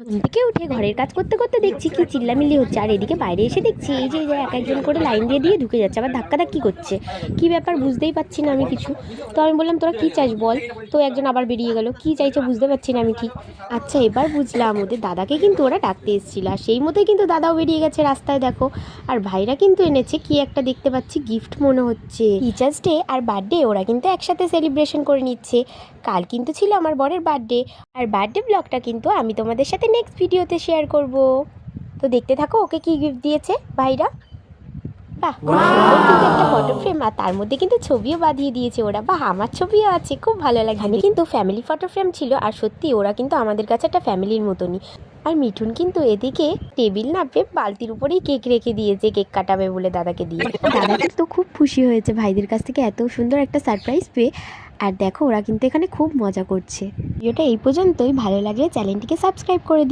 ঘুম থেকে উঠে ঘরের কাজ করতে করতে দেখছি কি চিল্লামিল্লি হচ্ছে, আর এদিকে বাইরে এসে দেখছি এই যে এক একজন করে লাইন দিয়ে দিয়ে ঢুকে যাচ্ছে, আবার ধাক্কি করছে। কি ব্যাপার বুঝতেই পারছি না আমি কিছু। তো আমি বললাম তোরা কি চাস বল। তো একজন আবার বেরিয়ে গেল, কি চাইছে বুঝতে পারছি না আমি ঠিক। আচ্ছা এবার বুঝলাম, ওদের দাদাকে কিন্তু ওরা ডাকতে এসেছিল, আর সেই মতোই কিন্তু দাদাও বেরিয়ে গেছে রাস্তায় দেখো। আর ভাইরা কিন্তু এনেছে কি একটা দেখতে পাচ্ছি গিফট মনে হচ্ছে, টিচার্স ডে আর বার্থডে ওরা কিন্তু একসাথে সেলিব্রেশন করে নিচ্ছে। কাল কিন্তু ছিল আমার বরের বার্থডে, আর বার্থডে ব্লগটা কিন্তু আমি তোমাদের সাথে নেক্সট ভিডিওতে শেয়ার করব। তো দেখতে থাকো ওকে কি গিফট দিয়েছে ভাইরা। বাহ, কিন্তু একটা ফটো ফ্রেম, আর তার মধ্যে কিন্তু ছবিও বাঁধিয়ে দিয়েছে ওরা। বাহ, আমার ছবিও আছে, খুব ভালো লাগে। আমি কিন্তু ফ্যামিলি ফটো ফ্রেম ছিল, আর সত্যি ওরা কিন্তু আমাদের কাছে একটা ফ্যামিলির মতনই। আর মিঠুন কিন্তু এদিকে টেবিল নাপে বালতির উপরেই কেক রেখে দিয়েছে, কেক কাটাবে বলে দাদাকে দিয়ে। দাদা কিন্তু খুব খুশি হয়েছে ভাইদের কাছ থেকে এত সুন্দর একটা সারপ্রাইজ পেয়ে। আর দেখো ওরা কিন্তু এখানে খুব মজা করছে। ভিডিওটা এই পর্যন্তই, ভালো লাগলে চ্যানেলটিকে সাবস্ক্রাইব করে দিও।